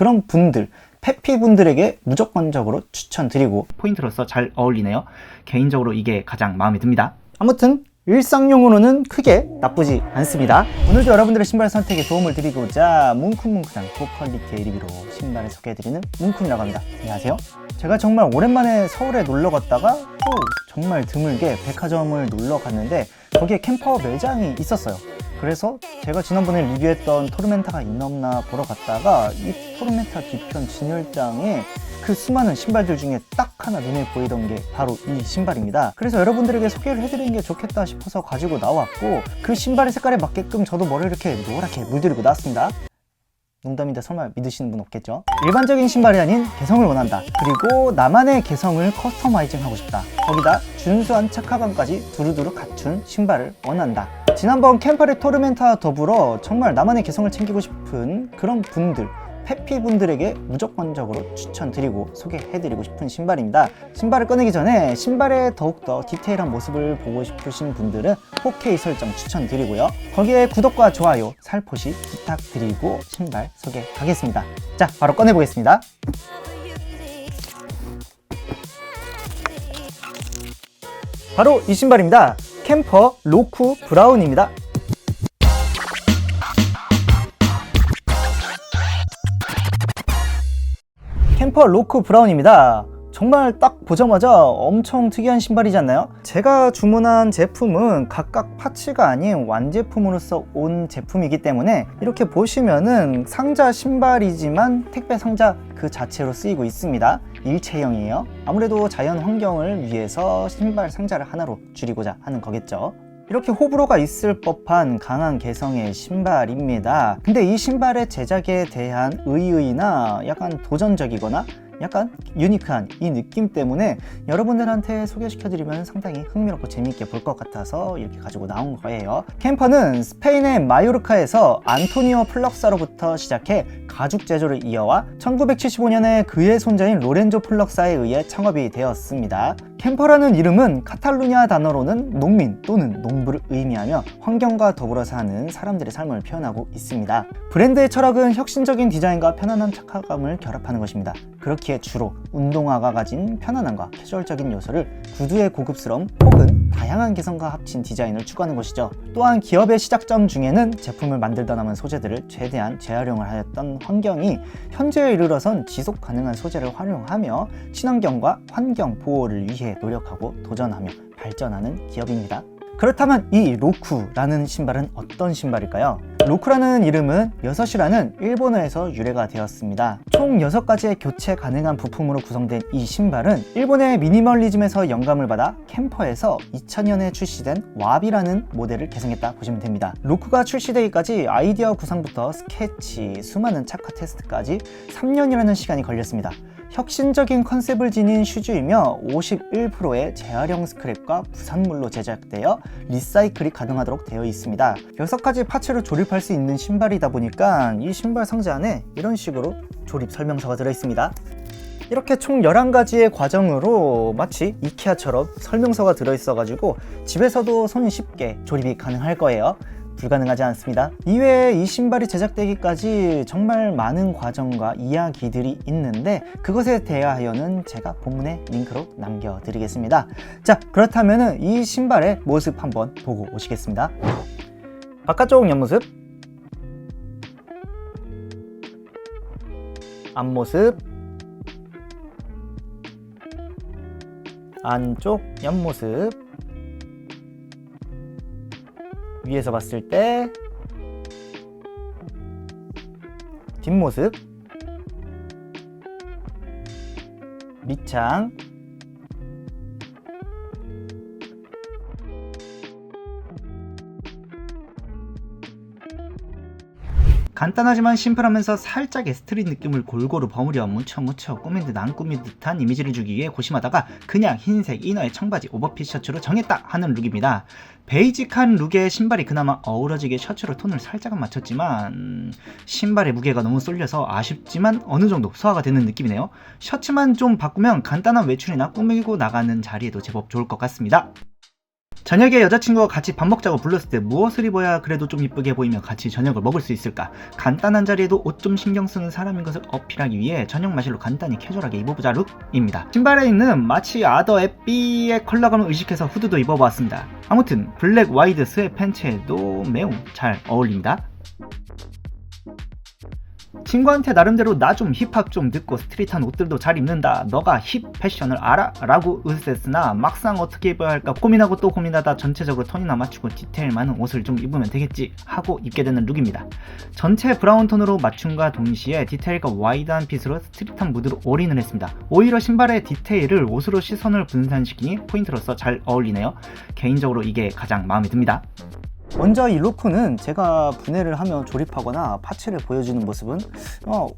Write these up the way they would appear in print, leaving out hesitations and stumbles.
그런 분들, 페피 분들에게 무조건적으로 추천드리고 포인트로서 잘 어울리네요. 개인적으로 이게 가장 마음에 듭니다. 아무튼 일상용으로는 크게 나쁘지 않습니다. 오늘도 여러분들의 신발 선택에 도움을 드리고자 뭉클뭉클한 고퀄리티의 리뷰로 신발을 소개해드리는 뭉클이라고 합니다. 안녕하세요. 제가 정말 오랜만에 서울에 놀러 갔다가 또 정말 드물게 백화점을 놀러 갔는데 거기에 캠퍼 매장이 있었어요. 그래서 제가 지난번에 리뷰했던 토르멘타가 있나 없나 보러 갔다가 이 토르멘타 뒤편 진열장에 그 수많은 신발들 중에 딱 하나 눈에 보이던 게 바로 이 신발입니다. 그래서 여러분들에게 소개를 해드리는 게 좋겠다 싶어서 가지고 나왔고, 그 신발의 색깔에 맞게끔 저도 머리를 이렇게 노랗게 물들이고 나왔습니다. 농담인데 설마 믿으시는 분 없겠죠? 일반적인 신발이 아닌 개성을 원한다. 그리고 나만의 개성을 커스터마이징 하고 싶다. 거기다 준수한 착화감까지 두루두루 갖춘 신발을 원한다. 지난번 캠퍼의 토르멘타와 더불어 정말 나만의 개성을 챙기고 싶은 그런 분들, 페피 분들에게 무조건적으로 추천드리고 소개해드리고 싶은 신발입니다. 신발을 꺼내기 전에 신발의 더욱더 디테일한 모습을 보고 싶으신 분들은 4K 설정 추천드리고요. 거기에 구독과 좋아요 살포시 부탁드리고 신발 소개 가겠습니다. 자, 바로 꺼내보겠습니다. 바로 이 신발입니다. 캠퍼 로쿠 브라운입니다. 캠퍼 로쿠 브라운입니다. 정말 딱 보자마자 엄청 특이한 신발이지 않나요? 제가 주문한 제품은 각각 파츠가 아닌 완제품으로서 온 제품이기 때문에 이렇게 보시면은 상자 신발이지만 택배 상자 그 자체로 쓰이고 있습니다. 일체형이에요. 아무래도 자연 환경을 위해서 신발 상자를 하나로 줄이고자 하는 거겠죠. 이렇게 호불호가 있을 법한 강한 개성의 신발입니다. 근데 이 신발의 제작에 대한 의의나 약간 도전적이거나 약간 유니크한 이 느낌 때문에 여러분들한테 소개시켜드리면 상당히 흥미롭고 재미있게 볼 것 같아서 이렇게 가지고 나온 거예요. 캠퍼는 스페인의 마요르카에서 안토니오 플럭사로부터 시작해 가죽 제조를 이어와 1975년에 그의 손자인 로렌조 플럭사에 의해 창업이 되었습니다. 캠퍼라는 이름은 카탈루냐 단어로는 농민 또는 농부를 의미하며 환경과 더불어 사는 사람들의 삶을 표현하고 있습니다. 브랜드의 철학은 혁신적인 디자인과 편안한 착화감을 결합하는 것입니다. 그렇기에 주로 운동화가 가진 편안함과 캐주얼적인 요소를 구두의 고급스러움 혹은 다양한 개성과 합친 디자인을 추구하는 것이죠. 또한 기업의 시작점 중에는 제품을 만들다 남은 소재들을 최대한 재활용을 하였던 환경이 현재에 이르러선 지속 가능한 소재를 활용하며 친환경과 환경 보호를 위해 노력하고 도전하며 발전하는 기업입니다. 그렇다면 이 로쿠라는 신발은 어떤 신발일까요? 로쿠라는 이름은 6이라는 일본어에서 유래가 되었습니다. 총 6가지의 교체 가능한 부품으로 구성된 이 신발은 일본의 미니멀리즘에서 영감을 받아 캠퍼에서 2000년에 출시된 와비라는 모델을 개성했다 보시면 됩니다. 로쿠가 출시되기까지 아이디어 구상부터 스케치, 수많은 착화 테스트까지 3년이라는 시간이 걸렸습니다. 혁신적인 컨셉을 지닌 슈즈이며 51%의 재활용 스크랩과 부산물로 제작되어 리사이클이 가능하도록 되어 있습니다. 6가지 파츠를 조립할 수 있는 신발이다 보니까 이 신발 상자 안에 이런 식으로 조립 설명서가 들어있습니다. 이렇게 총 11가지의 과정으로 마치 이케아처럼 설명서가 들어있어가지고 집에서도 손 쉽게 조립이 가능할 거예요. 불가능하지 않습니다. 이외에 이 신발이 제작되기까지 정말 많은 과정과 이야기들이 있는데 그것에 대하여는 제가 본문에 링크로 남겨드리겠습니다. 자, 그렇다면 이 신발의 모습 한번 보고 오시겠습니다. 바깥쪽 옆모습, 앞모습, 안쪽 옆모습, 위에서 봤을 때 뒷모습, 밑창, 간단하지만 심플하면서 살짝 에스트릿 느낌을 골고루 버무려 묻혀 꾸민 듯 안 꾸민 듯한 이미지를 주기 위해 고심하다가 그냥 흰색 이너에 청바지 오버핏 셔츠로 정했다 하는 룩입니다. 베이직한 룩에 신발이 그나마 어우러지게 셔츠로 톤을 살짝은 맞췄지만 신발의 무게가 너무 쏠려서 아쉽지만 어느정도 소화가 되는 느낌이네요. 셔츠만 좀 바꾸면 간단한 외출이나 꾸미고 나가는 자리에도 제법 좋을 것 같습니다. 저녁에 여자친구가 같이 밥 먹자고 불렀을 때 무엇을 입어야 그래도 좀 이쁘게 보이며 같이 저녁을 먹을 수 있을까? 간단한 자리에도 옷 좀 신경 쓰는 사람인 것을 어필하기 위해 저녁 마실로 간단히 캐주얼하게 입어보자 룩입니다. 신발에 있는 마치 아더 에삐의 컬러감을 의식해서 후드도 입어보았습니다. 아무튼 블랙 와이드 스웨 팬츠에도 매우 잘 어울립니다. 친구한테 나름대로 나 좀 힙합 좀 듣고 스트릿한 옷들도 잘 입는다, 너가 힙 패션을 알아? 라고 으스스나 막상 어떻게 입어야 할까 고민하고 또 고민하다 전체적으로 톤이나 맞추고 디테일 많은 옷을 좀 입으면 되겠지 하고 입게 되는 룩입니다. 전체 브라운 톤으로 맞춤과 동시에 디테일과 와이드한 핏으로 스트릿한 무드로 올인을 했습니다. 오히려 신발의 디테일을 옷으로 시선을 분산시키니 포인트로서 잘 어울리네요. 개인적으로 이게 가장 마음에 듭니다. 먼저 이 루크는 제가 분해를 하며 조립하거나 파츠를 보여주는 모습은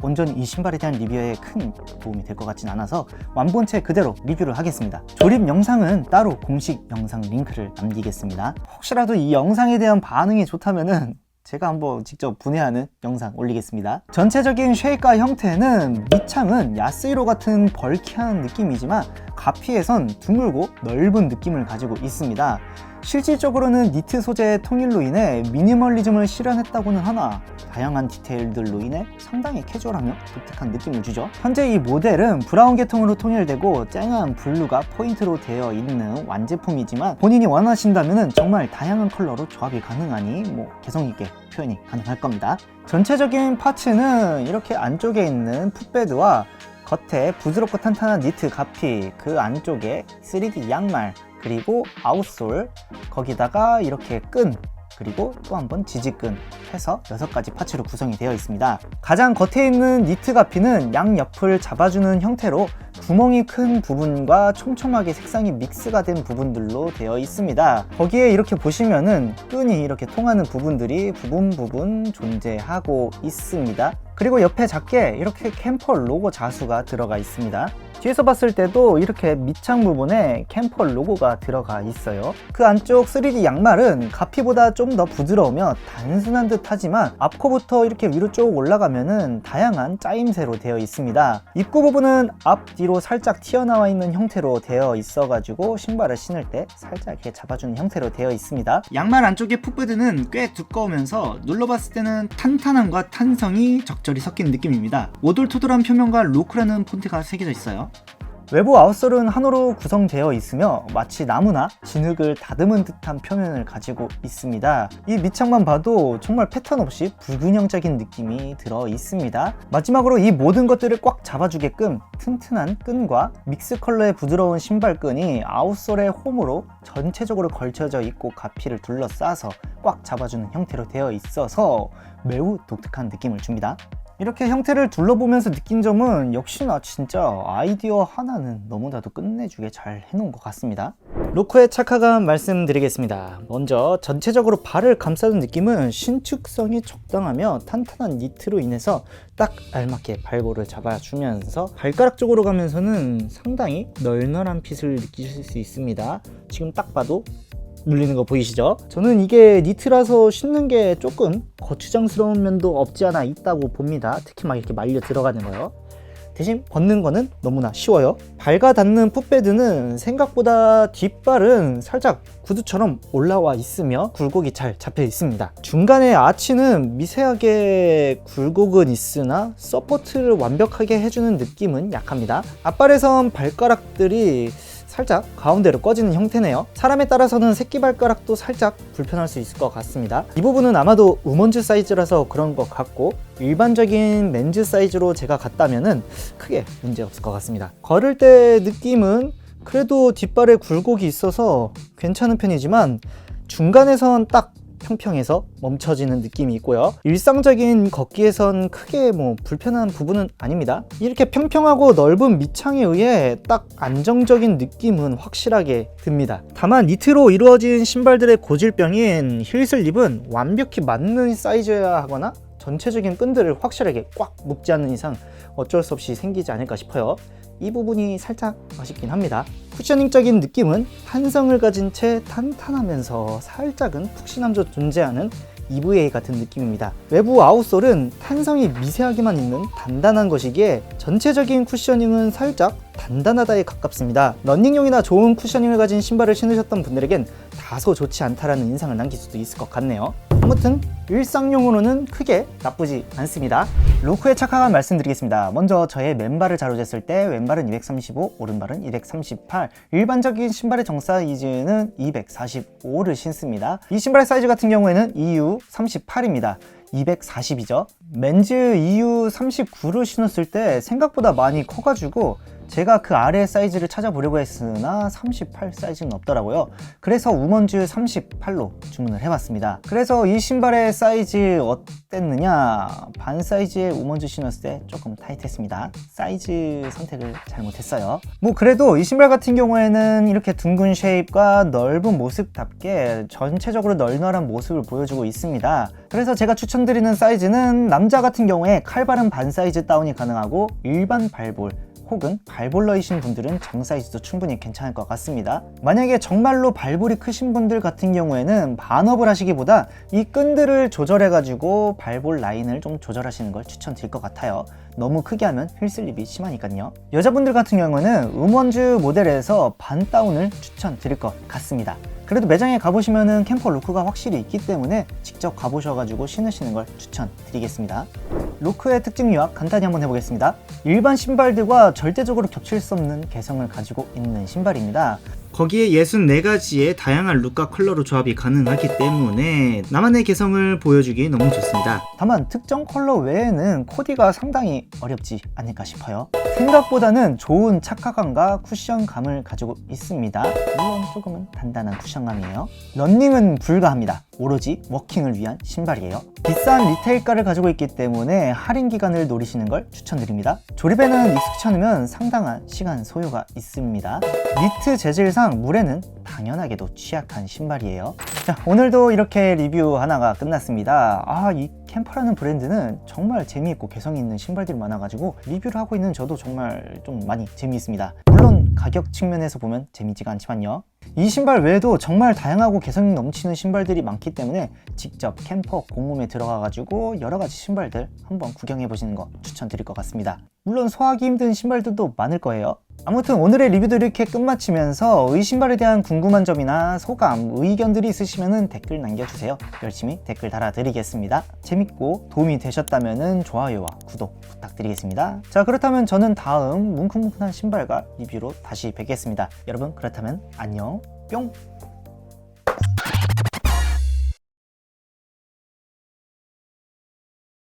온전히 이 신발에 대한 리뷰에 큰 도움이 될 것 같진 않아서 완본체 그대로 리뷰를 하겠습니다. 조립 영상은 따로 공식 영상 링크를 남기겠습니다. 혹시라도 이 영상에 대한 반응이 좋다면은 제가 한번 직접 분해하는 영상 올리겠습니다. 전체적인 쉐입과 형태는 밑창은 야스히로 같은 벌키한 느낌이지만 가피에선 드물고 넓은 느낌을 가지고 있습니다. 실질적으로는 니트 소재의 통일로 인해 미니멀리즘을 실현했다고는 하나 다양한 디테일들로 인해 상당히 캐주얼하며 독특한 느낌을 주죠. 현재 이 모델은 브라운 계통으로 통일되고 쨍한 블루가 포인트로 되어 있는 완제품이지만 본인이 원하신다면 정말 다양한 컬러로 조합이 가능하니 개성있게 표현이 가능할 겁니다. 전체적인 파츠는 이렇게 안쪽에 있는 풋베드와 겉에 부드럽고 탄탄한 니트 가피, 그 안쪽에 3D 양말, 그리고 아웃솔, 거기다가 이렇게 끈, 그리고 또 한 번 지지끈 해서 6가지 파츠로 구성이 되어 있습니다. 가장 겉에 있는 니트 가피는 양옆을 잡아주는 형태로 구멍이 큰 부분과 촘촘하게 색상이 믹스가 된 부분들로 되어 있습니다. 거기에 이렇게 보시면은 끈이 이렇게 통하는 부분들이 부분 존재하고 있습니다. 그리고 옆에 작게 이렇게 캠퍼 로고 자수가 들어가 있습니다. 뒤에서 봤을 때도 이렇게 밑창 부분에 캠퍼 로고가 들어가 있어요. 그 안쪽 3D 양말은 가피보다 좀 더 부드러우며 단순한 듯 하지만 앞코부터 이렇게 위로 쭉 올라가면은 다양한 짜임새로 되어 있습니다. 입구 부분은 앞뒤로 살짝 튀어나와 있는 형태로 되어 있어 가지고 신발을 신을 때 살짝 이렇게 잡아주는 형태로 되어 있습니다. 양말 안쪽의 풋베드는 꽤 두꺼우면서 눌러봤을 때는 탄탄함과 탄성이 적절히 섞인 느낌입니다. 오돌토돌한 표면과 로크라는 폰트가 새겨져 있어요. 외부 아웃솔은 한호로 구성되어 있으며 마치 나무나 진흙을 다듬은 듯한 표면을 가지고 있습니다. 이 밑창만 봐도 정말 패턴 없이 불균형적인 느낌이 들어 있습니다. 마지막으로 이 모든 것들을 꽉 잡아주게끔 튼튼한 끈과 믹스 컬러의 부드러운 신발끈이 아웃솔의 홈으로 전체적으로 걸쳐져 있고 가피를 둘러싸서 꽉 잡아주는 형태로 되어 있어서 매우 독특한 느낌을 줍니다. 이렇게 형태를 둘러보면서 느낀 점은 역시나 진짜 아이디어 하나는 너무나도 끝내주게 잘 해놓은 것 같습니다. 루크의 착화감 말씀드리겠습니다. 먼저 전체적으로 발을 감싸는 느낌은 신축성이 적당하며 탄탄한 니트로 인해서 딱 알맞게 발볼을 잡아주면서 발가락 쪽으로 가면서는 상당히 널널한 핏을 느끼실 수 있습니다. 지금 딱 봐도 눌리는 거 보이시죠? 저는 이게 니트라서 신는 게 조금 거추장스러운 면도 없지 않아 있다고 봅니다. 특히 막 이렇게 말려 들어가는 거요. 대신 벗는 거는 너무나 쉬워요. 발과 닿는 풋베드는 생각보다 뒷발은 살짝 구두처럼 올라와 있으며 굴곡이 잘 잡혀 있습니다. 중간에 아치는 미세하게 굴곡은 있으나 서포트를 완벽하게 해주는 느낌은 약합니다. 앞발에선 발가락들이 살짝 가운데로 꺼지는 형태네요. 사람에 따라서는 새끼발가락도 살짝 불편할 수 있을 것 같습니다. 이 부분은 아마도 우먼즈 사이즈라서 그런 것 같고 일반적인 맨즈 사이즈로 제가 갔다면은 크게 문제 없을 것 같습니다. 걸을 때 느낌은 그래도 뒷발에 굴곡이 있어서 괜찮은 편이지만 중간에선 딱 평평해서 멈춰지는 느낌이 있고요. 일상적인 걷기에선 크게 불편한 부분은 아닙니다. 이렇게 평평하고 넓은 밑창에 의해 딱 안정적인 느낌은 확실하게 듭니다. 다만 니트로 이루어진 신발들의 고질병인 힐슬립은 완벽히 맞는 사이즈여야 하거나 전체적인 끈들을 확실하게 꽉 묶지 않는 이상 어쩔 수 없이 생기지 않을까 싶어요. 이 부분이 살짝 아쉽긴 합니다. 쿠셔닝적인 느낌은 탄성을 가진 채 탄탄하면서 살짝은 푹신함도 존재하는 EVA 같은 느낌입니다. 외부 아웃솔은 탄성이 미세하게만 있는 단단한 것이기에 전체적인 쿠셔닝은 살짝 단단하다에 가깝습니다. 러닝용이나 좋은 쿠셔닝을 가진 신발을 신으셨던 분들에겐 다소 좋지 않다라는 인상을 남길 수도 있을 것 같네요. 아무튼 일상용으로는 크게 나쁘지 않습니다. 로크의 착화감 말씀드리겠습니다. 먼저 저의 맨발을 자로 쟀을 때 왼발은 235, 오른발은 238, 일반적인 신발의 정 사이즈는 245를 신습니다. 이 신발의 사이즈 같은 경우에는 EU 38입니다. 240이죠. 맨즈 EU 39를 신었을 때 생각보다 많이 커가지고 제가 그 아래 사이즈를 찾아보려고 했으나 38 사이즈는 없더라고요. 그래서 우먼즈 38로 주문을 해봤습니다. 그래서 이 신발의 사이즈 어땠느냐, 반 사이즈의 우먼즈 신었을 때 조금 타이트했습니다. 사이즈 선택을 잘못했어요. 뭐 그래도 이 신발 같은 경우에는 이렇게 둥근 쉐입과 넓은 모습답게 전체적으로 널널한 모습을 보여주고 있습니다. 그래서 제가 추천드리는 사이즈는 남자 같은 경우에 칼발은 반 사이즈 다운이 가능하고 일반 발볼 혹은 발볼러이신 분들은 정 사이즈도 충분히 괜찮을 것 같습니다. 만약에 정말로 발볼이 크신 분들 같은 경우에는 반업을 하시기보다 이 끈들을 조절해 가지고 발볼 라인을 좀 조절하시는 걸 추천드릴 것 같아요. 너무 크게 하면 힐슬립이 심하니까요. 여자분들 같은 경우는 우먼즈 모델에서 반 다운을 추천드릴 것 같습니다. 그래도 매장에 가보시면은 캠퍼 로크가 확실히 있기 때문에 직접 가보셔가지고 신으시는 걸 추천드리겠습니다. 로크의 특징 요약 간단히 한번 해보겠습니다. 일반 신발들과 절대적으로 겹칠 수 없는 개성을 가지고 있는 신발입니다. 거기에 64가지의 다양한 룩과 컬러로 조합이 가능하기 때문에 나만의 개성을 보여주기 너무 좋습니다. 다만 특정 컬러 외에는 코디가 상당히 어렵지 않을까 싶어요. 생각보다는 좋은 착화감과 쿠션감을 가지고 있습니다. 물론 조금은 단단한 쿠션감이에요. 런닝은 불가합니다. 오로지 워킹을 위한 신발이에요. 비싼 리테일가를 가지고 있기 때문에 할인 기간을 노리시는 걸 추천드립니다. 조립에는 익숙치 않으면 상당한 시간 소요가 있습니다. 니트 재질상 물에는 당연하게도 취약한 신발이에요. 자, 오늘도 이렇게 리뷰 하나가 끝났습니다. 이 캠퍼라는 브랜드는 정말 재미있고 개성이 있는 신발들이 많아가지고 리뷰를 하고 있는 저도 정말 좀 많이 재미있습니다. 물론 가격 측면에서 보면 재미지가 않지만요. 이 신발 외에도 정말 다양하고 개성이 넘치는 신발들이 많기 때문에 직접 캠퍼 공홈에 들어가가지고 여러가지 신발들 한번 구경해보시는 거 추천드릴 것 같습니다. 물론 소화하기 힘든 신발들도 많을 거예요. 아무튼 오늘의 리뷰도 이렇게 끝마치면서 이 신발에 대한 궁금한 점이나 소감, 의견들이 있으시면 댓글 남겨주세요. 열심히 댓글 달아드리겠습니다. 재밌고 도움이 되셨다면 좋아요와 구독 부탁드리겠습니다. 자, 그렇다면 저는 다음 뭉클뭉클한 신발과 리뷰로 다시 뵙겠습니다. 여러분, 그렇다면 안녕 뿅!